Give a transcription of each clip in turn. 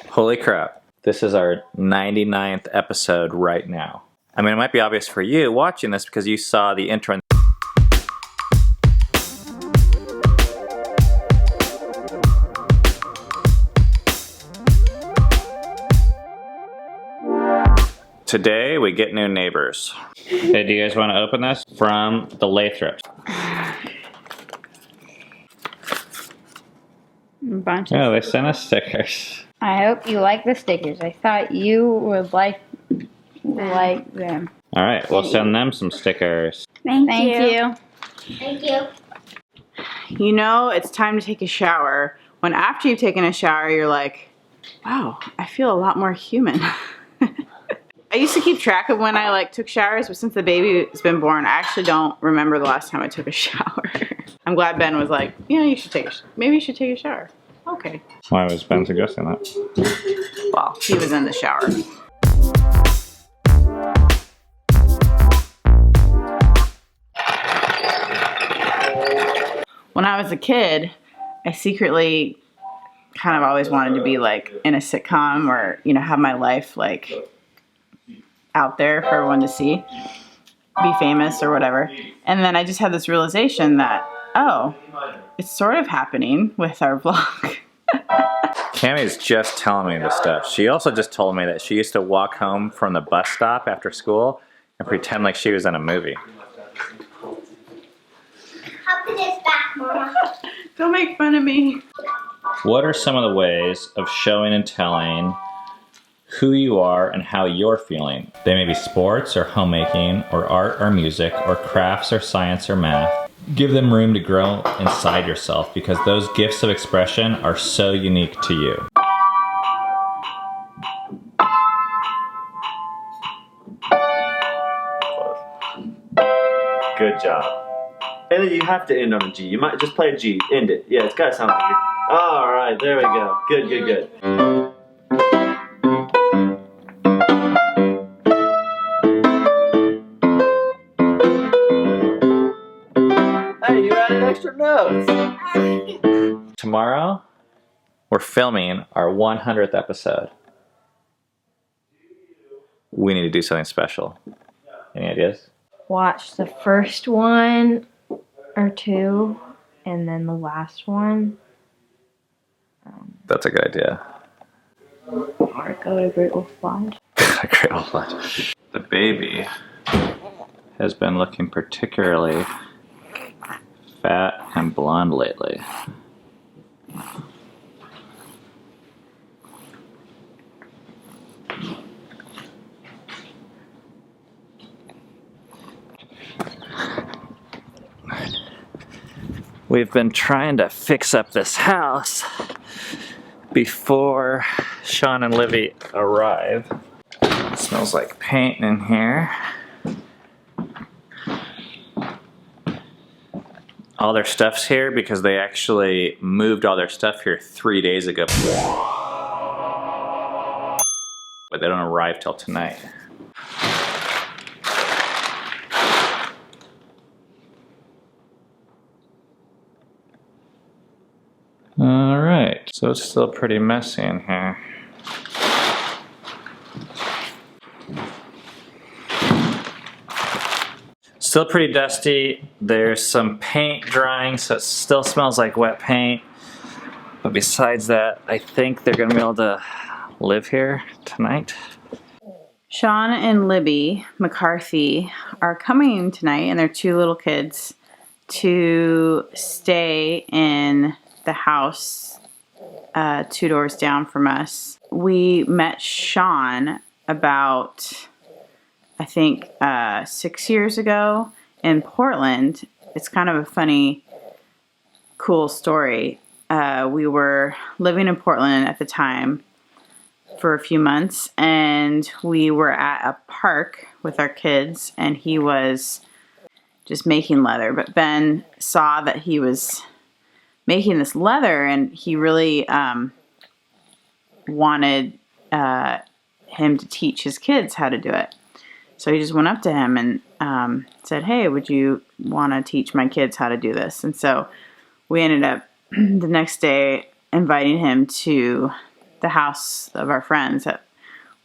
Holy crap. This is our 99th episode right now. I mean, it might be obvious for you watching this because you saw the intro. Today, we get new neighbors. Hey, do you guys want to open this? From the Lathrops. Oh, they sent us stickers. I hope you like the stickers. I thought you would like them. All right, we'll send them some stickers. Thank you. Thank you. You know, it's time to take a shower. When after you've taken a shower, you're like, wow, I feel a lot more human. I used to keep track of when I took showers, but since the baby's been born, I actually don't remember the last time I took a shower. I'm glad Ben was like, yeah, maybe you should take a shower. Okay. Why was Ben suggesting that? Well, he was in the shower. When I was a kid, I secretly kind of always wanted to be in a sitcom or, have my life out there for everyone to see, be famous or whatever. And then I just had this realization that, oh, it's sort of happening with our vlog. Cammy's just telling me this stuff. She also just told me that she used to walk home from the bus stop after school and pretend like she was in a movie. I'll put this back, Mama. Don't make fun of me. What are some of the ways of showing and telling who you are and how you're feeling? They may be sports or homemaking or art or music or crafts or science or math. Give them room to grow inside yourself because those gifts of expression are so unique to you. Good job. And then you have to end on a G. You might just play a G. End it. Yeah, it's gotta sound like it. All right, there we go. Good, good, good. Hey, you added extra notes. Tomorrow, we're filming our 100th episode. We need to do something special. Any ideas? Watch the first one or two, and then the last one. That's a good idea. Or go to Great Wolf Lodge. Great Wolf Lodge. The baby has been looking particularly fat and blonde lately. We've been trying to fix up this house before Sean and Livy arrive. It smells like paint in here. All their stuff's here because they actually moved all their stuff here 3 days ago. But they don't arrive till tonight. Alright, so it's still pretty messy in here. Still pretty dusty. There's some paint drying, so it still smells like wet paint. But besides that, I think they're gonna be able to live here tonight. Sean and Libby McCarthy are coming tonight, and their two little kids, to stay in the house 2 doors down from us. We met Sean about, I think, 6 years ago in Portland. It's kind of a funny, cool story. We were living in Portland at the time for a few months, and we were at a park with our kids, and he was just making leather. But Ben saw that he was making this leather, and he really wanted him to teach his kids how to do it. So he just went up to him and said, hey, would you want to teach my kids how to do this? And so we ended up the next day inviting him to the house of our friends that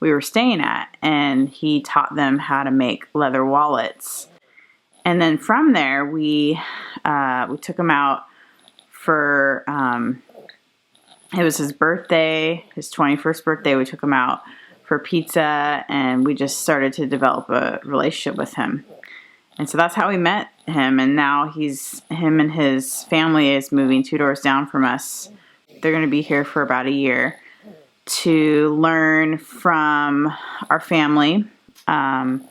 we were staying at, and he taught them how to make leather wallets. And then from there, we took him out for, it was his birthday, his 21st birthday. We took him out for pizza, and we just started to develop a relationship with him. And so that's how we met him. And now him and his family is moving 2 doors down from us. They're going to be here for about a year to learn from our family and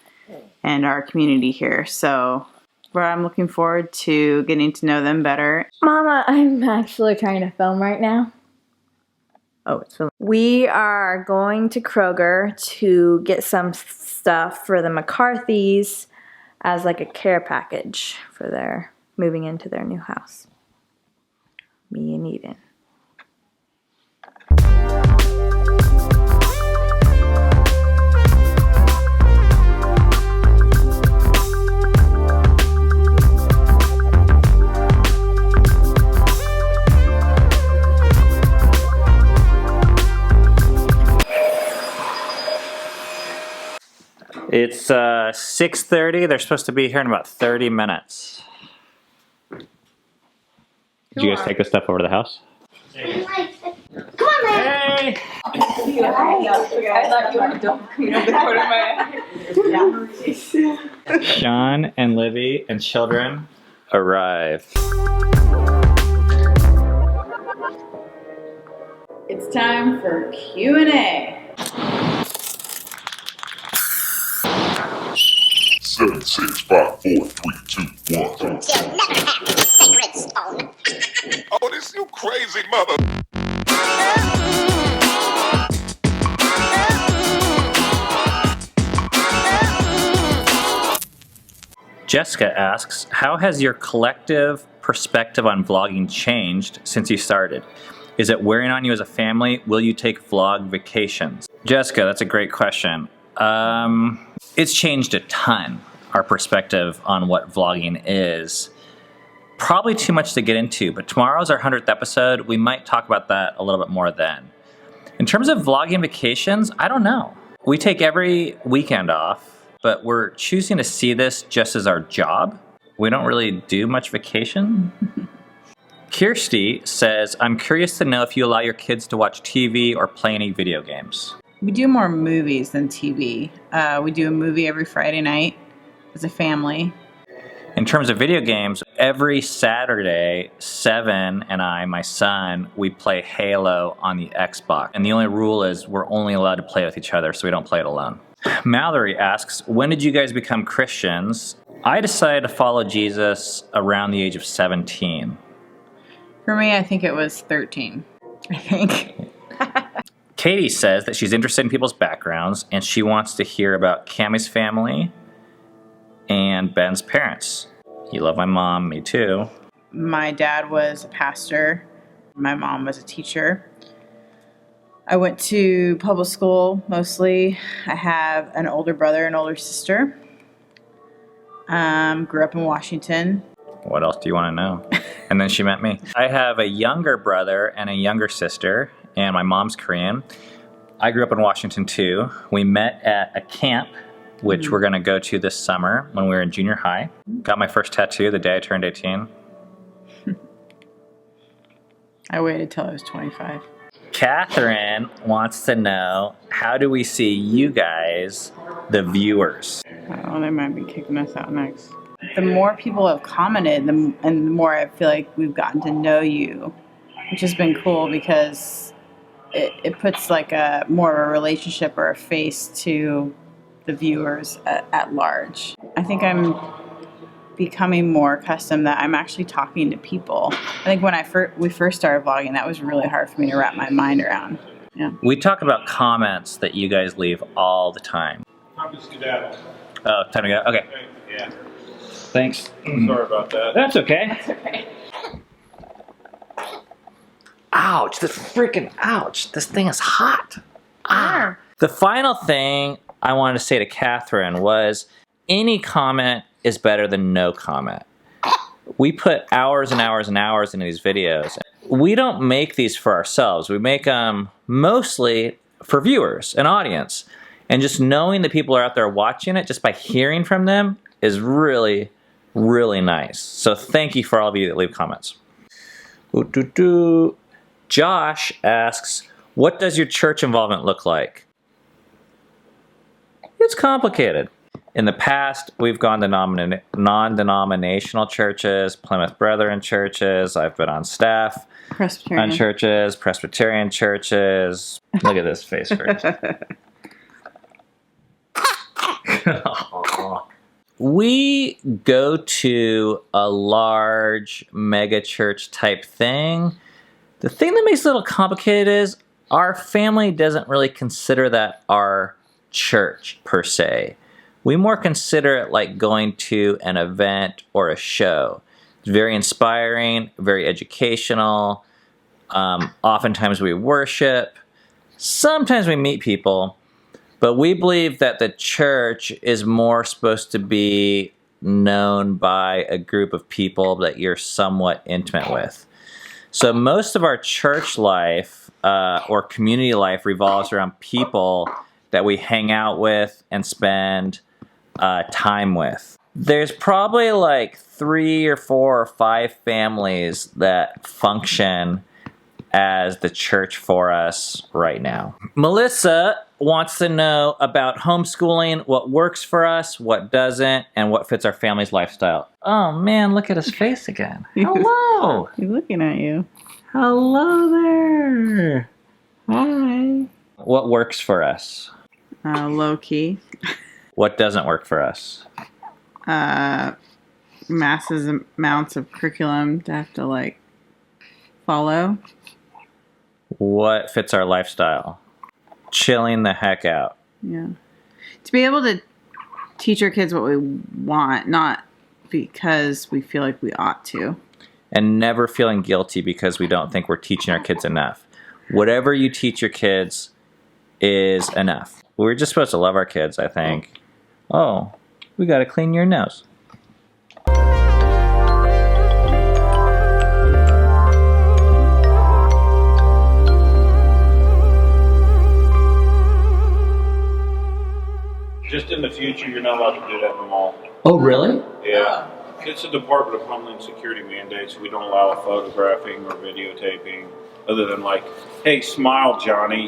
our community here. So I'm looking forward to getting to know them better. Mama, I'm actually trying to film right now. Oh, it's filming. We are going to Kroger to get some stuff for the McCarthys as like a care package for their moving into their new house. Me and Eden. It's 6:30. They're supposed to be here in about 30 minutes. Did you guys take this stuff over to the house? Come on, man. Hey! Sean and Libby and children arrive. It's time for Q&A. 7, 6, 5, 4, 3, 2, 1. You'll never have the sacred stone. Oh, this you crazy mother. Jessica asks, how has your collective perspective on vlogging changed since you started? Is it wearing on you as a family? Will you take vlog vacations? Jessica, that's a great question. It's changed a ton, our perspective on what vlogging is. Probably too much to get into, but tomorrow's our 100th episode. We might talk about that a little bit more then. In terms of vlogging vacations, I don't know. We take every weekend off, but we're choosing to see this just as our job. We don't really do much vacation. Kirsty says, I'm curious to know if you allow your kids to watch TV or play any video games. We do more movies than TV. We do a movie every Friday night as a family. In terms of video games, every Saturday, Seven and I, my son, we play Halo on the Xbox. And the only rule is we're only allowed to play with each other, so we don't play it alone. Mallory asks, when did you guys become Christians? I decided to follow Jesus around the age of 17. For me, I think it was 13. I think. Katie says that she's interested in people's backgrounds and she wants to hear about Cammie's family and Ben's parents. You love my mom, me too. My dad was a pastor. My mom was a teacher. I went to public school mostly. I have an older brother and older sister. Grew up in Washington. What else do you want to know? And then she met me. I have a younger brother and a younger sister, and my mom's Korean. I grew up in Washington too. We met at a camp, which we're going to go to this summer when we were in junior high. Got my first tattoo the day I turned 18. I waited till I was 25. Catherine wants to know, how do we see you guys, the viewers? Oh, they might be kicking us out next. The more people have commented, and the more I feel like we've gotten to know you, which has been cool because it puts like a more of a relationship or a face to the viewers at large. I think I'm becoming more accustomed that I'm actually talking to people. I think when we first started vlogging, that was really hard for me to wrap my mind around. Yeah. We talk about comments that you guys leave all the time. Time to skedaddle. Oh, time to go? Okay. Yeah. Thanks. Sorry about that. That's okay. That's okay. Ouch, this freaking ouch. This thing is hot. Ah. The final thing I wanted to say to Catherine was, any comment is better than no comment. We put hours and hours and hours into these videos. We don't make these for ourselves. We make them mostly for viewers and audience. And just knowing that people are out there watching it just by hearing from them is really, really nice. So thank you for all of you that leave comments. Josh asks, what does your church involvement look like? It's complicated. In the past, we've gone to non-denominational churches, Plymouth Brethren churches. I've been on staff on churches, Presbyterian churches. Look at this face first. We go to a large mega church type thing. The thing that makes it a little complicated is our family doesn't really consider that our church per se. We more consider it like going to an event or a show. It's very inspiring, very educational. Oftentimes we worship. Sometimes we meet people. But we believe that the church is more supposed to be known by a group of people that you're somewhat intimate with. So most of our church life or community life revolves around people that we hang out with and spend time with. There's probably like 3 or 4 or 5 families that function as the church for us right now. Melissa wants to know about homeschooling, what works for us, what doesn't, and what fits our family's lifestyle. Oh man, look at his face again. Hello. He's looking at you. Hello there. Hi. What works for us? Low key. What doesn't work for us? Massive amounts of curriculum to have to like follow. What fits our lifestyle? Chilling the heck out. Yeah. To be able to teach our kids what we want, not because we feel like we ought to. And never feeling guilty because we don't think we're teaching our kids enough. Whatever you teach your kids is enough. We're just supposed to love our kids, I think. Oh, we gotta clean your nose. Just in the future, you're not allowed to do that in the mall. Oh, really? Yeah. It's a Department of Homeland Security mandate, so we don't allow photographing or videotaping other than like, hey, smile, Johnny.